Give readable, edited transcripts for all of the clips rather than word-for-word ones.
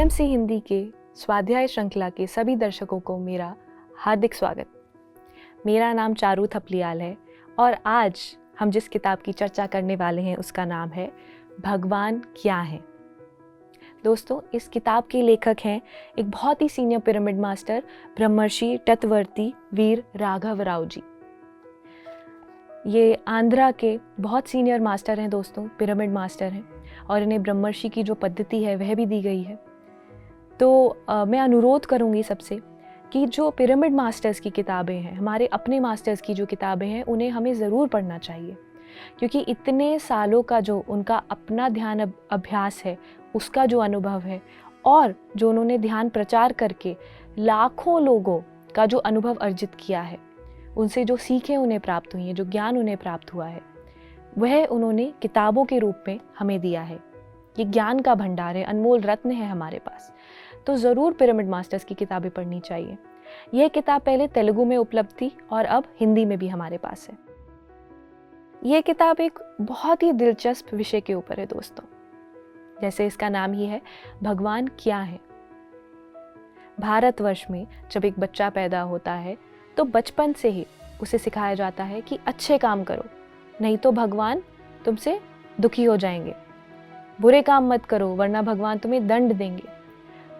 AMC Hindi के स्वाध्याय श्रृंखला के सभी दर्शकों को मेरा हार्दिक स्वागत। मेरा नाम चारू थपलियाल है और आज हम जिस किताब की चर्चा करने वाले हैं उसका नाम है भगवान क्या है। दोस्तों, इस किताब के लेखक हैं एक बहुत ही सीनियर पिरामिड मास्टर ब्रह्मर्षि तत्वर्ती वीर राघव राव जी। ये आंध्रा के बहुत सीनियर मास्टर हैं दोस्तों, पिरामिड मास्टर हैं और इन्हें ब्रह्मर्षि की जो पद्धति है वह भी दी गई है। तो मैं अनुरोध करूँगी सबसे कि जो पिरामिड मास्टर्स की किताबें हैं, हमारे अपने मास्टर्स की जो किताबें हैं, उन्हें हमें ज़रूर पढ़ना चाहिए, क्योंकि इतने सालों का जो उनका अपना ध्यान अभ्यास है, उसका जो अनुभव है और जो उन्होंने ध्यान प्रचार करके लाखों लोगों का जो अनुभव अर्जित किया है, उनसे जो सीखें उन्हें प्राप्त हुई हैं, जो ज्ञान उन्हें प्राप्त हुआ है, वह उन्होंने किताबों के रूप में हमें दिया है। ये ज्ञान का भंडार है, अनमोल रत्न है हमारे पास। तो ज़रूर पिरामिड मास्टर्स की किताबें पढ़नी चाहिए। यह किताब पहले तेलुगु में उपलब्ध थी और अब हिंदी में भी हमारे पास है। यह किताब एक बहुत ही दिलचस्प विषय के ऊपर है दोस्तों। जैसे इसका नाम ही है, भगवान क्या है। भारतवर्ष में जब एक बच्चा पैदा होता है तो बचपन से ही उसे सिखाया जाता है कि अच्छे काम करो, नहीं तो भगवान तुमसे दुखी हो जाएंगे। बुरे काम मत करो वरना भगवान तुम्हें दंड देंगे।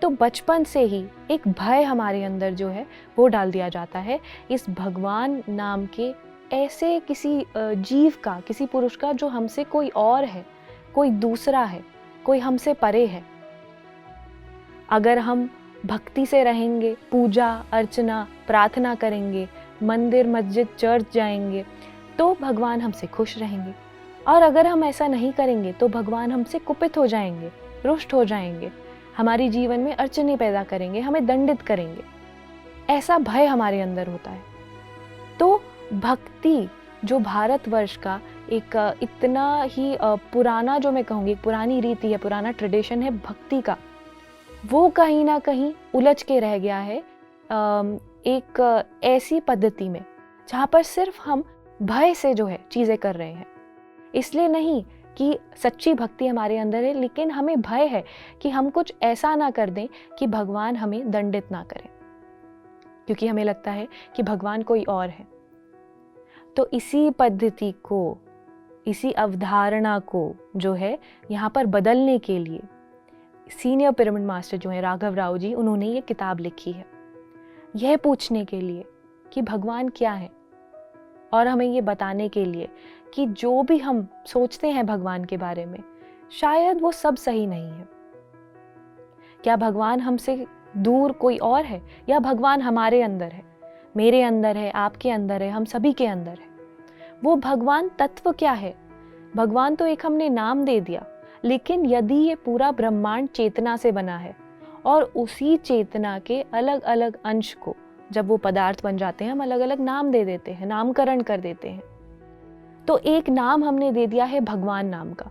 तो बचपन से ही एक भय हमारे अंदर जो है वो डाल दिया जाता है इस भगवान नाम के ऐसे किसी जीव का, किसी पुरुष का जो हमसे कोई और है, कोई दूसरा है, कोई हमसे परे है। अगर हम भक्ति से रहेंगे, पूजा अर्चना प्रार्थना करेंगे, मंदिर मस्जिद चर्च जाएंगे, तो भगवान हमसे खुश रहेंगे। और अगर हम ऐसा नहीं करेंगे तो भगवान हमसे कुपित हो जाएंगे, रुष्ट हो जाएंगे, हमारी जीवन में अड़चनें पैदा करेंगे, हमें दंडित करेंगे। ऐसा भय हमारे अंदर होता है। तो भक्ति जो भारतवर्ष का एक इतना ही पुराना, जो मैं कहूँगी पुरानी रीति है, पुराना ट्रेडिशन है भक्ति का, वो कहीं ना कहीं उलझ के रह गया है एक ऐसी पद्धति में जहाँ पर सिर्फ हम भय से जो है चीज़ें कर रहे हैं। इसलिए नहीं कि सच्ची भक्ति हमारे अंदर है, लेकिन हमें भय है कि हम कुछ ऐसा ना कर दें कि भगवान हमें दंडित ना करें, क्योंकि हमें लगता है कि भगवान कोई और है। तो इसी पद्धति को, इसी अवधारणा को जो है यहाँ पर बदलने के लिए सीनियर पिरामिड मास्टर जो है राघव राव जी, उन्होंने ये किताब लिखी है यह पूछने के लिए कि भगवान क्या है, और हमें ये बताने के लिए कि जो भी हम सोचते हैं भगवान के बारे में, शायद वो सब सही नहीं है। क्या भगवान हमसे दूर कोई और है, या भगवान हमारे अंदर है, मेरे अंदर है, आपके अंदर है, हम सभी के अंदर है। वो भगवान तत्व क्या है? भगवान तो एक हमने नाम दे दिया, लेकिन यदि ये पूरा ब्रह्मांड चेतना से बना है और उसी चेतना के अलग अलग अंश को जब वो पदार्थ बन जाते हैं, हम अलग अलग नाम दे देते हैं, नामकरण कर देते हैं। तो एक नाम हमने दे दिया है भगवान नाम का,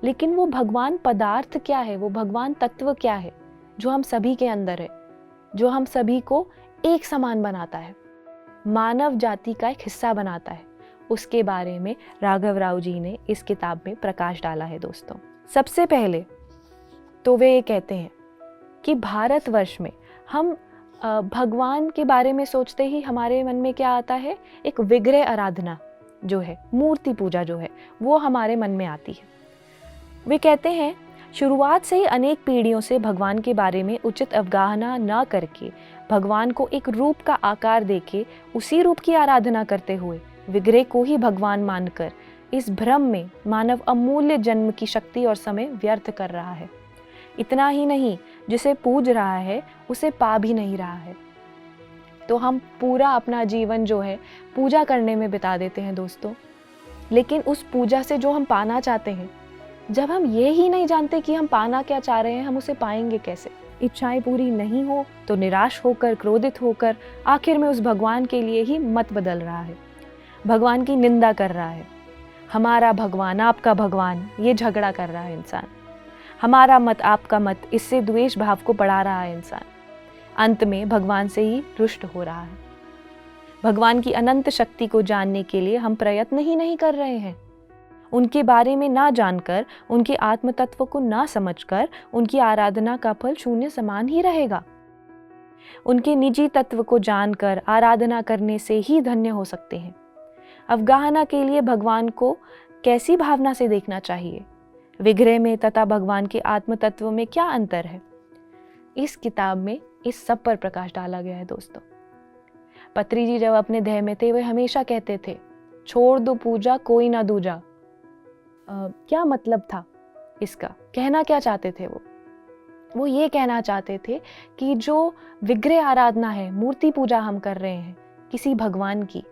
लेकिन वो भगवान पदार्थ क्या है, वो भगवान तत्व क्या है जो हम सभी के अंदर है, जो हम सभी को एक समान बनाता है, मानव जाति का एक हिस्सा बनाता है, उसके बारे में राघव राव जी ने इस किताब में प्रकाश डाला है दोस्तों। सबसे पहले तो वे ये कहते हैं कि भारतवर्ष में हम भगवान के बारे में सोचते ही हमारे मन में क्या आता है, एक विग्रह आराधना जो है, मूर्ति पूजा जो है, वो हमारे मन में आती है। वे कहते हैं शुरुआत से ही अनेक पीढ़ियों से भगवान के बारे में उचित अवगाहना न करके, भगवान को एक रूप का आकार देके उसी रूप की आराधना करते हुए विग्रह को ही भगवान मानकर इस भ्रम में मानव अमूल्य जन्म की शक्ति और समय व्यर्थ कर रहा है। इतना ही नहीं, जिसे पूज रहा है उसे पा भी नहीं रहा है। तो हम पूरा अपना जीवन जो है पूजा करने में बिता देते हैं दोस्तों, लेकिन उस पूजा से जो हम पाना चाहते हैं, जब हम ये ही नहीं जानते कि हम पाना क्या चाह रहे हैं, हम उसे पाएंगे कैसे? इच्छाएं पूरी नहीं हो तो निराश होकर, क्रोधित होकर आखिर में उस भगवान के लिए ही मत बदल रहा है, भगवान की निंदा कर रहा है। हमारा भगवान, आपका भगवान, ये झगड़ा कर रहा है इंसान। हमारा मत, आपका मत, इससे द्वेष भाव को बढ़ा रहा है इंसान। अंत में भगवान से ही रुष्ट हो रहा है। भगवान की अनंत शक्ति को जानने के लिए हम प्रयत्न ही नहीं कर रहे हैं। उनके बारे में ना जानकर, उनके आत्म तत्व को ना समझकर उनकी आराधना का फल शून्य समान ही रहेगा। उनके निजी तत्व को जानकर आराधना करने से ही धन्य हो सकते हैं। अवगाहना के लिए भगवान को कैसी भावना से देखना चाहिए, विग्रह में तथा भगवान के आत्म तत्व में क्या अंतर है, इस किताब में इस सब पर प्रकाश डाला गया है दोस्तों। पत्री जी जब अपने देह में थे वे हमेशा कहते थे, छोड़ दो पूजा कोई ना दूजा। क्या मतलब था इसका, कहना क्या चाहते थे वो ये कहना चाहते थे कि जो विग्रह आराधना है, मूर्ति पूजा हम कर रहे हैं किसी भगवान की,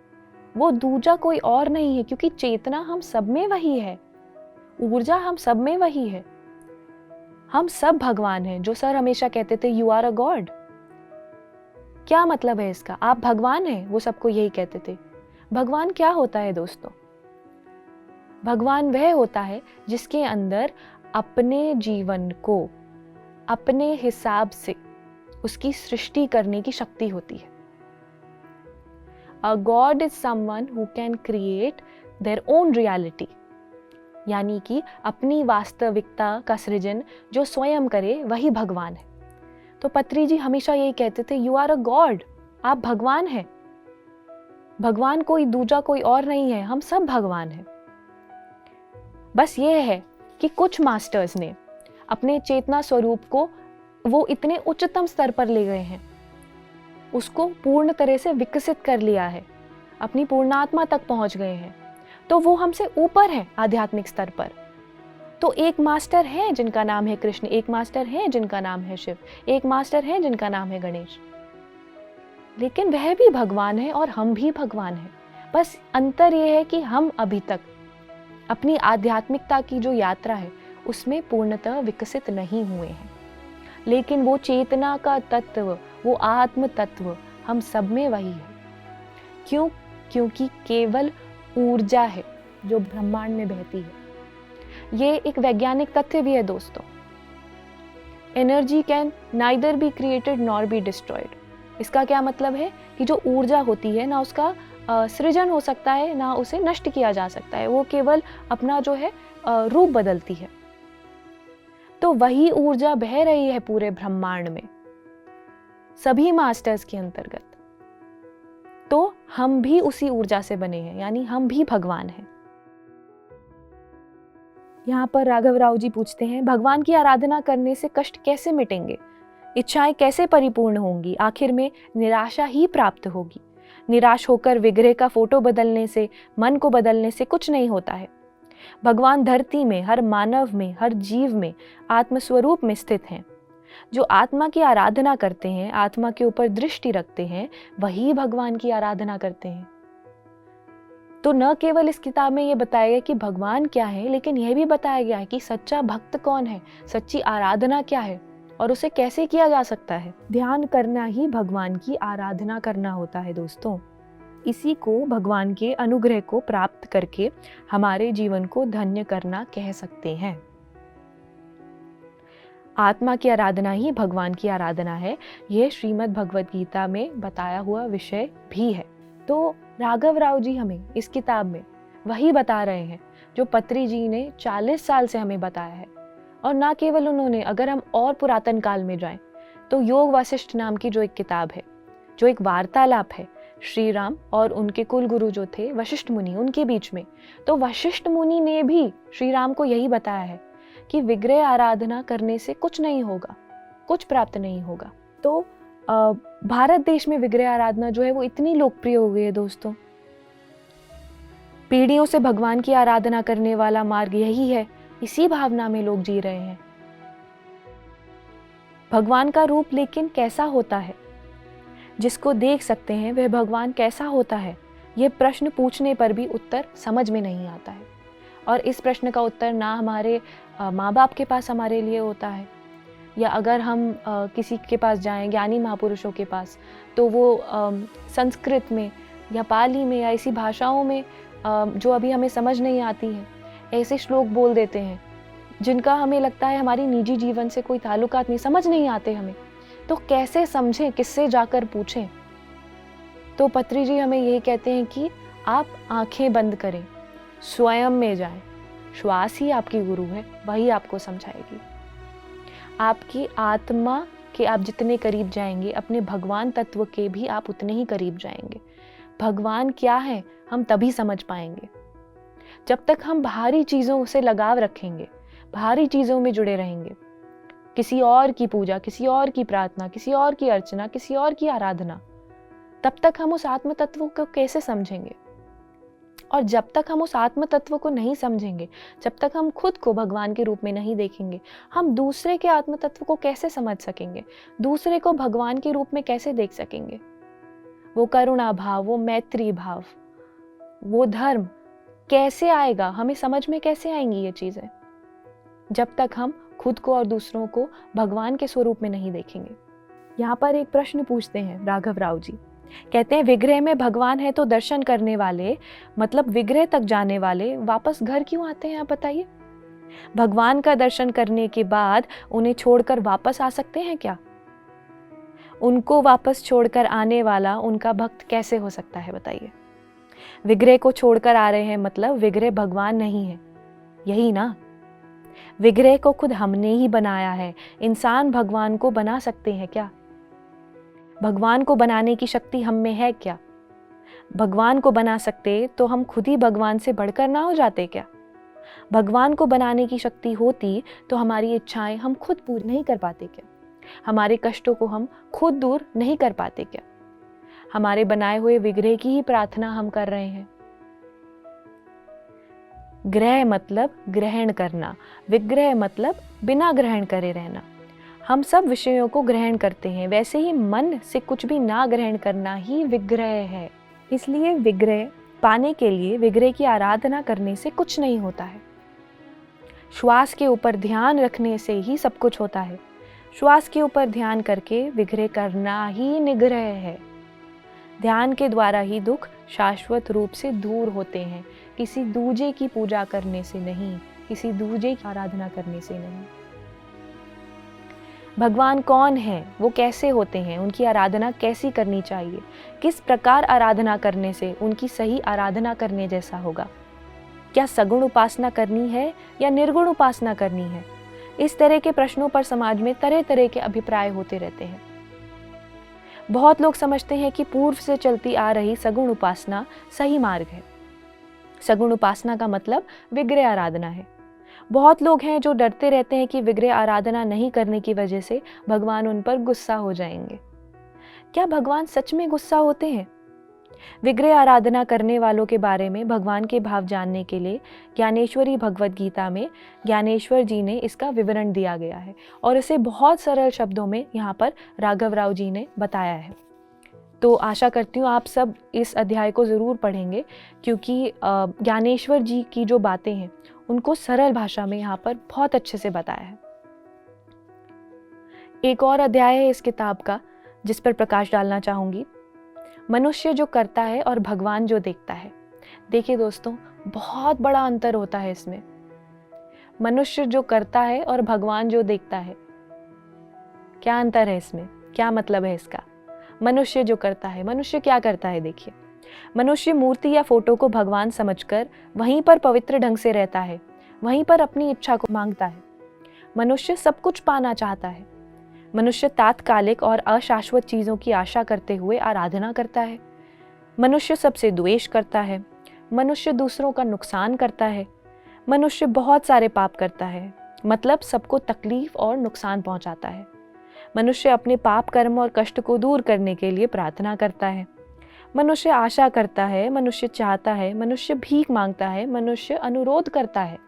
वो दूजा कोई और नहीं है, क्योंकि चेतना हम सब में वही है, ऊर्जा हम सब में वही है। हम सब भगवान हैं। जो सर हमेशा कहते थे यू आर अ गॉड, क्या मतलब है इसका, आप भगवान हैं, वो सबको यही कहते थे। भगवान क्या होता है दोस्तों? भगवान वह होता है जिसके अंदर अपने जीवन को अपने हिसाब से उसकी सृष्टि करने की शक्ति होती है। A God is someone who can create their own reality, यानी कि अपनी वास्तविकता का सृजन जो स्वयं करे वही भगवान है। तो पत्री जी हमेशा यही कहते थे, यू आर अ गॉड, आप भगवान हैं। भगवान कोई दूजा कोई और नहीं है, हम सब भगवान हैं। बस ये है कि कुछ मास्टर्स ने अपने चेतना स्वरूप को वो इतने उच्चतम स्तर पर ले गए हैं, उसको पूर्ण तरह से विकसित कर लिया है, अपनी पूर्णात्मा तक पहुंच गए हैं, तो वो हमसे ऊपर है आध्यात्मिक स्तर पर। तो एक मास्टर है जिनका नाम है कृष्ण, एक मास्टर है जिनका नाम है शिव, एक मास्टर है जिनका नाम है गणेश, लेकिन वह भी भगवान है और हम भी भगवान हैं। बस अंतर यह है कि हम अभी तक अपनी आध्यात्मिकता की जो यात्रा है उसमें पूर्णतः विकसित नहीं हुए हैं, लेकिन वो चेतना का तत्व, वो आत्म तत्व हम सब में वही है। क्यों? क्योंकि केवल ऊर्जा है जो ब्रह्मांड में बहती है। ये एक वैज्ञानिक तथ्य भी है दोस्तों। Energy can neither be created nor be destroyed. इसका क्या मतलब है कि जो ऊर्जा होती है ना उसका सृजन हो सकता है ना उसे नष्ट किया जा सकता है, वो केवल अपना जो है रूप बदलती है। तो वही ऊर्जा बह रही है पूरे ब्रह्मांड में सभी मास्टर्स के अंतर्गत। तो हम भी उसी ऊर्जा से बने हैं, यानी हम भी भगवान हैं। यहाँ पर राघव राव जी पूछते हैं, भगवान की आराधना करने से कष्ट कैसे मिटेंगे, इच्छाएं कैसे परिपूर्ण होंगी, आखिर में निराशा ही प्राप्त होगी। निराश होकर विग्रह का फोटो बदलने से, मन को बदलने से कुछ नहीं होता है। भगवान धरती में, हर मानव में, हर जीव में आत्मस्वरूप में स्थित हैं। जो आत्मा की आराधना करते हैं, आत्मा के ऊपर दृष्टि रखते हैं, वही भगवान की आराधना करते हैं। तो न केवल इस किताब में ये बताया गया कि भगवान क्या है, लेकिन यह भी बताया गया है कि सच्चा भक्त कौन है, सच्ची आराधना क्या है और उसे कैसे किया जा सकता है। ध्यान करना ही भगवान की आराधना करना होता है दोस्तों। इसी को भगवान के अनुग्रह को प्राप्त करके हमारे जीवन को धन्य करना कह सकते हैं। आत्मा की आराधना ही भगवान की आराधना है, यह श्रीमद् भगवद गीता में बताया हुआ विषय भी है। तो राघव राव जी हमें इस किताब में वही बता रहे हैं जो पत्री जी ने 40 साल से हमें बताया है। और ना केवल उन्होंने, अगर हम और पुरातन काल में जाएं तो योग वासिष्ठ नाम की जो एक किताब है, जो एक वार्तालाप है श्री राम और उनके कुल गुरु जो थे वशिष्ठ मुनि, उनके बीच में, तो वशिष्ठ मुनि ने भी श्री राम को यही बताया है कि विग्रह आराधना करने से कुछ नहीं होगा, कुछ प्राप्त नहीं होगा। तो भारत देश में विग्रह आराधना जो है वो इतनी लोकप्रिय हो गई है दोस्तों। पीढ़ियों से भगवान की आराधना करने वाला मार्ग यही है, इसी भावना में लोग जी रहे हैं। भगवान का रूप लेकिन कैसा होता है, जिसको देख सकते हैं वह भगवान कैसा होता है, यह प्रश्न पूछने पर भी उत्तर समझ में नहीं आता है। और इस प्रश्न का उत्तर ना हमारे माँ बाप के पास हमारे लिए होता है, या अगर हम किसी के पास जाएं, ज्ञानी महापुरुषों के पास, तो वो संस्कृत में या पाली में या ऐसी भाषाओं में जो अभी हमें समझ नहीं आती है, ऐसे श्लोक बोल देते हैं जिनका हमें लगता है हमारी निजी जीवन से कोई ताल्लुकात नहीं, समझ नहीं आते हमें। तो कैसे समझें, किससे जाकर पूछें? तो पत्री जी हमें यही कहते हैं कि आप आंखें बंद करें, स्वयं में जाएं, श्वास ही आपकी गुरु है, वही आपको समझाएगी। आपकी आत्मा के आप जितने करीब जाएंगे, अपने भगवान तत्व के भी आप उतने ही करीब जाएंगे। भगवान क्या है हम तभी समझ पाएंगे। जब तक हम बाहरी चीज़ों से लगाव रखेंगे, बाहरी चीज़ों में जुड़े रहेंगे, किसी और की पूजा, किसी और की प्रार्थना, किसी और की अर्चना, किसी और की आराधना, तब तक हम उस आत्म तत्व को कैसे समझेंगे? और जब तक हम उस आत्म तत्व को नहीं समझेंगे, जब तक हम खुद को भगवान के रूप में नहीं देखेंगे, हम दूसरे के आत्म तत्व को कैसे समझ सकेंगे? दूसरे को भगवान के रूप में कैसे देख सकेंगे? वो करुणा भाव, वो मैत्री भाव, वो धर्म कैसे आएगा? हमें समझ में कैसे आएंगी ये चीजें? जब तक हम खुद को और दूसरों को भगवान के स्वरूप में नहीं देखेंगे। यहाँ पर एक प्रश्न पूछते हैं राघव राव जी। कहते हैं, विग्रह में भगवान है तो दर्शन करने वाले, मतलब विग्रह तक जाने वाले, वापस घर क्यों आते हैं? आप बताइए। भगवान का दर्शन करने के बाद उन्हें छोड़कर वापस आ सकते हैं क्या? उनको वापस छोड़कर आने वाला उनका भक्त कैसे हो सकता है? बताइए। विग्रह को छोड़कर आ रहे हैं, मतलब विग्रह भगवान नहीं है, यही ना? विग्रह को खुद हमने ही बनाया है। इंसान भगवान को बना सकते हैं क्या? भगवान को बनाने की शक्ति हम में है क्या? भगवान को बना सकते तो हम खुद ही भगवान से बढ़कर ना हो जाते क्या? भगवान को बनाने की शक्ति होती तो हमारी इच्छाएं हम खुद पूरी नहीं कर पाते क्या? हमारे कष्टों को हम खुद दूर नहीं कर पाते क्या? हमारे बनाए हुए विग्रह की ही प्रार्थना हम कर रहे हैं। ग्रह मतलब ग्रहण करना, विग्रह मतलब बिना ग्रहण करे रहना। हम सब विषयों को ग्रहण करते हैं, वैसे ही मन से कुछ भी ना ग्रहण करना ही विग्रह है। इसलिए विग्रह पाने के लिए विग्रह की आराधना करने से कुछ नहीं होता है। श्वास के ऊपर ध्यान रखने से ही सब कुछ होता है। श्वास के ऊपर ध्यान करके विग्रह करना ही निग्रह है। ध्यान के द्वारा ही दुख शाश्वत रूप से दूर होते हैं, किसी दूजे की पूजा करने से नहीं, किसी दूजे की आराधना करने से नहीं। भगवान कौन है, वो कैसे होते हैं, उनकी आराधना कैसी करनी चाहिए, किस प्रकार आराधना करने से उनकी सही आराधना करने जैसा होगा? क्या सगुण उपासना करनी है या निर्गुण उपासना करनी है? इस तरह के प्रश्नों पर समाज में तरह तरह के अभिप्राय होते रहते हैं। बहुत लोग समझते हैं कि पूर्व से चलती आ रही सगुण उपासना सही मार्ग है। सगुण उपासना का मतलब विग्रह आराधना है। बहुत लोग हैं जो डरते रहते हैं कि विग्रह आराधना नहीं करने की वजह से भगवान उन पर गुस्सा हो जाएंगे। क्या भगवान सच में गुस्सा होते हैं? विग्रह आराधना करने वालों के बारे में भगवान के भाव जानने के लिए ज्ञानेश्वरी भगवद गीता में ज्ञानेश्वर जी ने इसका विवरण दिया गया है और इसे बहुत सरल शब्दों में यहाँ पर राघव राव जी ने बताया है। तो आशा करती हूँ आप सब इस अध्याय को ज़रूर पढ़ेंगे, क्योंकि ज्ञानेश्वर जी की जो बातें हैं उनको सरल भाषा में यहाँ पर बहुत अच्छे से बताया है। एक और अध्याय है इस किताब का जिस पर प्रकाश डालना चाहूँगी, मनुष्य जो करता है और भगवान जो देखता है। देखिए दोस्तों, बहुत बड़ा अंतर होता है इसमें। मनुष्य जो करता है और भगवान जो देखता है, क्या अंतर है इसमें? क्या मतलब है इसका? मनुष्य जो करता है, मनुष्य क्या करता है? देखिए, मनुष्य मूर्ति या फोटो को भगवान समझकर वहीं पर पवित्र ढंग से रहता है, वहीं पर अपनी इच्छा को मांगता है। मनुष्य सब कुछ पाना चाहता है। मनुष्य तात्कालिक और अशाश्वत चीज़ों की आशा करते हुए आराधना करता है। मनुष्य सबसे द्वेष करता है। मनुष्य दूसरों का नुकसान करता है। मनुष्य बहुत सारे पाप करता है, मतलब सबको तकलीफ और नुकसान पहुंचाता है। मनुष्य अपने पाप कर्म और कष्ट को दूर करने के लिए प्रार्थना करता है। मनुष्य आशा करता है, मनुष्य चाहता है, मनुष्य भीख मांगता है, मनुष्य अनुरोध करता है,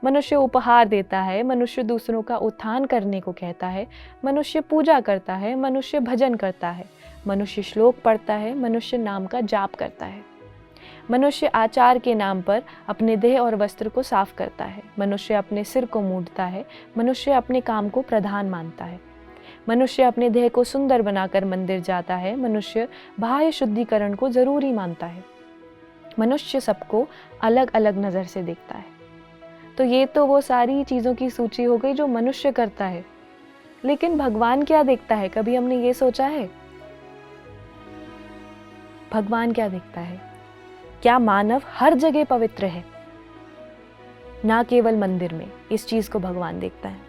मनुष्य उपहार देता है, मनुष्य दूसरों का उत्थान करने को कहता है, मनुष्य पूजा करता है, मनुष्य भजन करता है, मनुष्य श्लोक पढ़ता है, मनुष्य नाम का जाप करता है। मनुष्य आचार के नाम पर अपने देह और वस्त्र को साफ करता है। मनुष्य अपने सिर को मूंढता है। मनुष्य अपने काम को प्रधान मानता है। मनुष्य अपने देह को सुंदर बनाकर मंदिर जाता है। मनुष्य बाह्य शुद्धिकरण को जरूरी मानता है। मनुष्य सबको अलग अलग नज़र से देखता है। तो ये तो वो सारी चीज़ों की सूची हो गई जो मनुष्य करता है, लेकिन भगवान क्या देखता है? कभी हमने ये सोचा है? भगवान क्या देखता है? क्या मानव हर जगह पवित्र है? ना केवल मंदिर में। इस चीज़ को भगवान देखता है।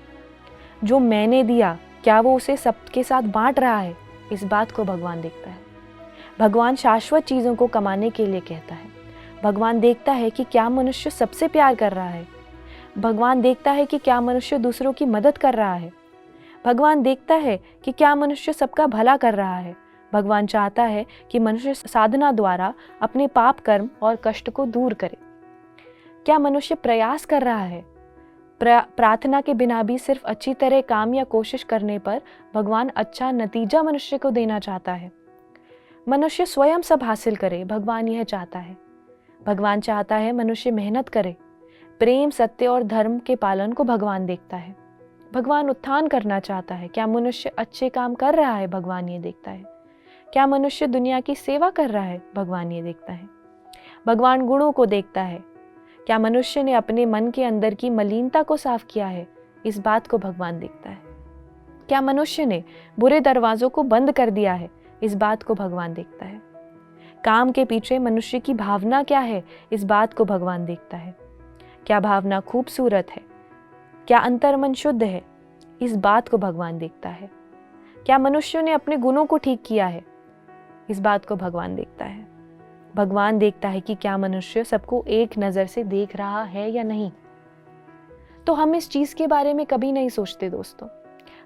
जो मैंने दिया, क्या वो उसे सबके साथ बांट रहा है, इस बात को भगवान देखता है। भगवान शाश्वत चीज़ों को कमाने के लिए कहता है। भगवान देखता है कि क्या मनुष्य सबसे प्यार कर रहा है। भगवान देखता है कि क्या मनुष्य दूसरों की मदद कर रहा है। भगवान देखता है कि क्या मनुष्य सबका भला कर रहा है। भगवान चाहता है कि मनुष्य साधना द्वारा अपने पाप कर्म और कष्ट को दूर करे। क्या मनुष्य प्रयास कर रहा है। प्रार्थना के बिना भी सिर्फ अच्छी तरह काम या कोशिश करने पर भगवान अच्छा नतीजा मनुष्य को देना चाहता है। मनुष्य स्वयं सब हासिल करे, भगवान यह चाहता है। भगवान चाहता है मनुष्य मेहनत करे। प्रेम, सत्य और धर्म के पालन को भगवान देखता है। भगवान उत्थान करना चाहता है। क्या मनुष्य अच्छे काम कर रहा है, भगवान ये देखता है। क्या मनुष्य दुनिया की सेवा कर रहा है, भगवान ये देखता है। भगवान गुणों को देखता है। क्या मनुष्य ने अपने मन के अंदर की मलिनता को साफ किया है, इस बात को भगवान देखता है। क्या मनुष्य ने बुरे दरवाजों को बंद कर दिया है, इस बात को भगवान देखता है। काम के पीछे मनुष्य की भावना क्या है, इस बात को भगवान देखता है। क्या भावना खूबसूरत है। क्या अंतर्मन शुद्ध है, इस बात को भगवान देखता है। क्या मनुष्य ने अपने गुणों को ठीक किया है, इस बात को भगवान देखता है। भगवान देखता है कि क्या मनुष्य सबको एक नज़र से देख रहा है या नहीं। तो हम इस चीज़ के बारे में कभी नहीं सोचते दोस्तों।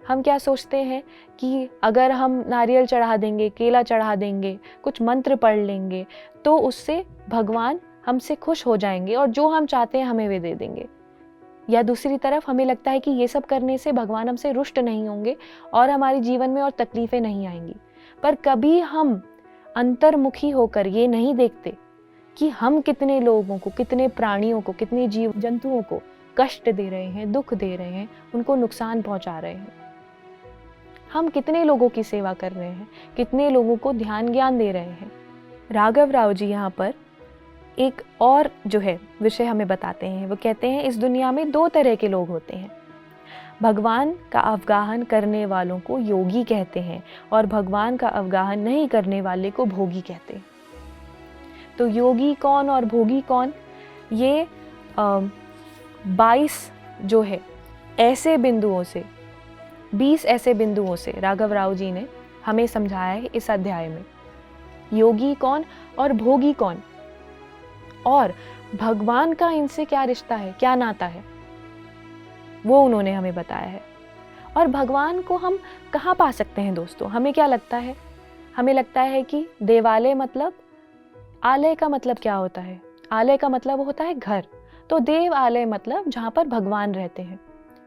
हम क्या सोचते हैं कि अगर हम नारियल चढ़ा देंगे, केला चढ़ा देंगे, कुछ मंत्र पढ़ लेंगे, तो उससे भगवान हमसे खुश हो जाएंगे और जो हम चाहते हैं हमें वे दे देंगे। या दूसरी तरफ हमें लगता है कि ये सब करने से भगवान हमसे रुष्ट नहीं होंगे और हमारे जीवन में और तकलीफ़ें नहीं आएंगी। पर कभी हम अंतर्मुखी होकर ये नहीं देखते कि हम कितने लोगों को, कितने प्राणियों को, कितने जीव जंतुओं को कष्ट दे रहे हैं, दुख दे रहे हैं, उनको नुकसान पहुंचा रहे हैं। हम कितने लोगों की सेवा कर रहे हैं, कितने लोगों को ध्यान ज्ञान दे रहे हैं। राघव राव जी यहाँ पर एक और जो है विषय हमें बताते हैं। वो कहते हैं इस दुनिया में दो तरह के लोग होते हैं। भगवान का अवगाहन करने वालों को योगी कहते हैं और भगवान का अवगाहन नहीं करने वाले को भोगी कहते हैं। तो योगी कौन और भोगी कौन, ये 22 जो है ऐसे बिंदुओं से, 20 ऐसे बिंदुओं से राघव राव जी ने हमें समझाया है इस अध्याय में। योगी कौन और भोगी कौन, और भगवान का इनसे क्या रिश्ता है, क्या नाता है, वो उन्होंने हमें बताया है। और भगवान को हम कहाँ पा सकते हैं दोस्तों। हमें क्या लगता है, हमें लगता है कि देवालय मतलब, आलय का मतलब क्या होता है, आलय का मतलब होता है घर। तो देव आलय मतलब जहाँ पर भगवान रहते हैं।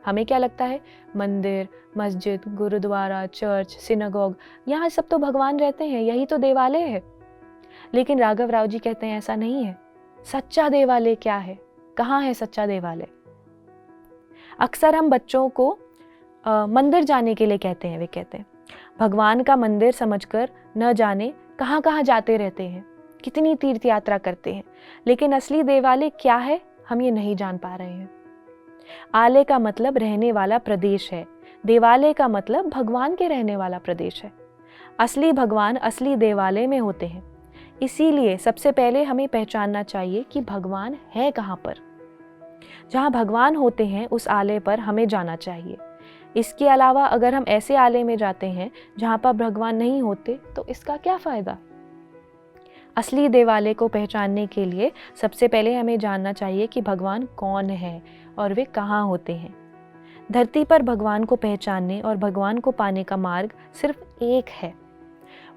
हमें क्या लगता है, मंदिर, मस्जिद, गुरुद्वारा, चर्च, सिनेगॉग, यहाँ सब तो भगवान रहते हैं, यही तो देवालय है। लेकिन राघव राव जी कहते हैं ऐसा नहीं है। सच्चा देवालय क्या है, कहाँ है सच्चा देवालय। अक्सर हम बच्चों को मंदिर जाने के लिए कहते हैं। वे कहते हैं भगवान का मंदिर समझकर न जाने कहाँ कहाँ जाते रहते हैं, कितनी तीर्थ यात्रा करते हैं, लेकिन असली देवालय क्या है हम ये नहीं जान पा रहे हैं। आलय का मतलब रहने वाला प्रदेश है, देवालय का मतलब भगवान के रहने वाला प्रदेश है। असली भगवान असली देवालय में होते हैं। इसीलिए सबसे पहले हमें पहचानना चाहिए कि भगवान है कहाँ पर। जहाँ भगवान होते हैं उस आलय पर हमें जाना चाहिए। इसके अलावा अगर हम ऐसे आलय में जाते हैं जहाँ पर भगवान नहीं होते तो इसका क्या फ़ायदा। असली देवालय को पहचानने के लिए सबसे पहले हमें जानना चाहिए कि भगवान कौन है और वे कहाँ होते हैं। धरती पर भगवान को पहचानने और भगवान को पाने का मार्ग सिर्फ एक है।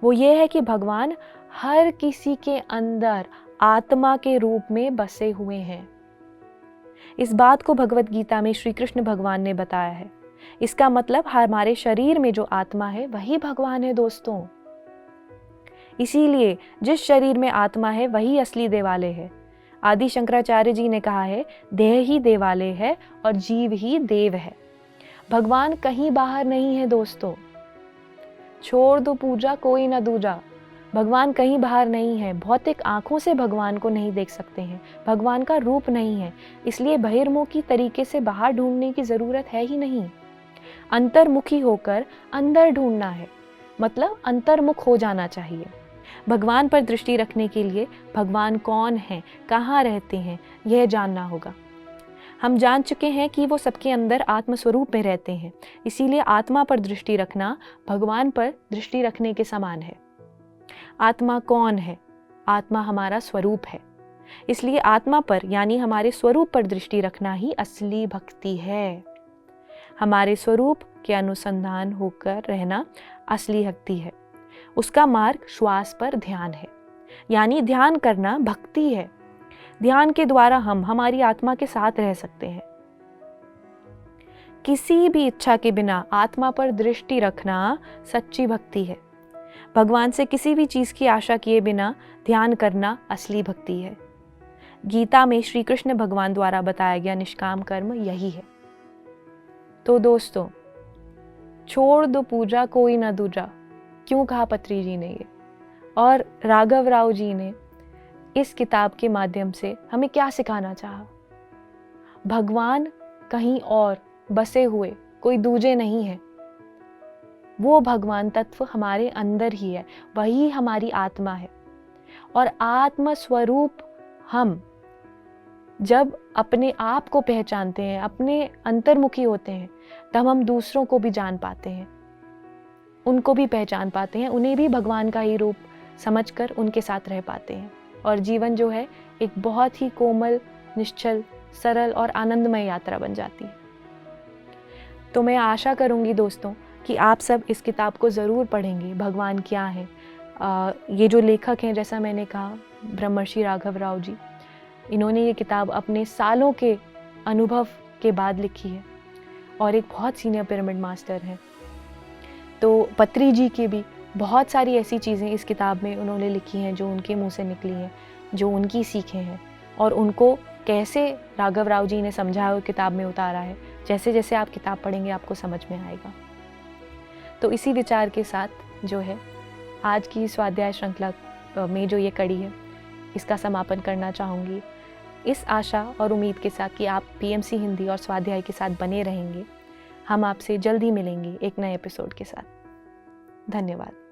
वो ये है कि भगवान हर किसी के अंदर आत्मा के रूप में बसे हुए हैं। इस बात को भगवत गीता में श्री कृष्ण भगवान ने बताया है। इसका मतलब हमारे शरीर में जो आत्मा है वही भगवान है दोस्तों। इसीलिए जिस शरीर में आत्मा है वही असली देवालय है। आदि शंकराचार्य जी ने कहा है, देह ही देवालय है और जीव ही देव है। भगवान कहीं बाहर नहीं है दोस्तों। छोड़ दो पूजा कोई न दूजा, भगवान कहीं बाहर नहीं है। भौतिक आंखों से भगवान को नहीं देख सकते हैं, भगवान का रूप नहीं है, इसलिए बहिर्मुखी तरीके से बाहर ढूंढने की ज़रूरत है ही नहीं। अंतर्मुखी होकर अंदर ढूंढना है, मतलब अंतर्मुख हो जाना चाहिए। भगवान पर दृष्टि रखने के लिए भगवान कौन है, कहाँ रहते हैं, यह जानना होगा। हम जान चुके हैं कि वो सबके अंदर आत्मस्वरूप में रहते हैं, इसीलिए आत्मा पर दृष्टि रखना भगवान पर दृष्टि रखने के समान है। आत्मा कौन है? आत्मा हमारा स्वरूप है, इसलिए आत्मा पर यानी हमारे स्वरूप पर दृष्टि रखना ही असली भक्ति है। हमारे स्वरूप के अनुसंधान होकर रहना असली भक्ति है। उसका मार्ग श्वास पर ध्यान है, यानी ध्यान करना भक्ति है। ध्यान के द्वारा हम हमारी आत्मा के साथ रह सकते हैं। किसी भी इच्छा के बिना आत्मा पर दृष्टि रखना सच्ची भक्ति है। भगवान से किसी भी चीज की आशा किए बिना ध्यान करना असली भक्ति है। गीता में श्री कृष्ण भगवान द्वारा बताया गया निष्काम कर्म यही है। तो दोस्तों, छोड़ दो पूजा कोई ना दूजा, क्यों कहा पत्री जी ने ये, और राघव राव जी ने इस किताब के माध्यम से हमें क्या सिखाना चाहा? भगवान कहीं और बसे हुए कोई दूजे नहीं है। वो भगवान तत्व हमारे अंदर ही है, वही हमारी आत्मा है। और आत्म स्वरूप हम जब अपने आप को पहचानते हैं, अपने अंतर्मुखी होते हैं, तब हम दूसरों को भी जान पाते हैं, उनको भी पहचान पाते हैं, उन्हें भी भगवान का ही रूप समझकर उनके साथ रह पाते हैं। और जीवन जो है एक बहुत ही कोमल, निश्चल, सरल और आनंदमय यात्रा बन जाती है। तो मैं आशा करूंगी दोस्तों कि आप सब इस किताब को ज़रूर पढ़ेंगे। भगवान क्या है, ये जो लेखक हैं, जैसा मैंने कहा, ब्रह्मर्षि राघव राव जी, इन्होंने ये किताब अपने सालों के अनुभव के बाद लिखी है और एक बहुत सीनियर पिरामिड मास्टर हैं। तो पत्री जी की भी बहुत सारी ऐसी चीज़ें इस किताब में उन्होंने लिखी हैं जो उनके मुंह से निकली हैं, जो उनकी सीखें हैं, और उनको कैसे राघव राव जी ने समझाया और किताब में उतारा है। जैसे जैसे आप किताब पढ़ेंगे आपको समझ में आएगा। तो इसी विचार के साथ जो है आज की स्वाध्याय श्रृंखला में जो ये कड़ी है, इसका समापन करना चाहूँगी, इस आशा और उम्मीद के साथ कि आप पीएमसी हिंदी और स्वाध्याय के साथ बने रहेंगे। हम आपसे जल्द ही मिलेंगे एक नए एपिसोड के साथ। धन्यवाद।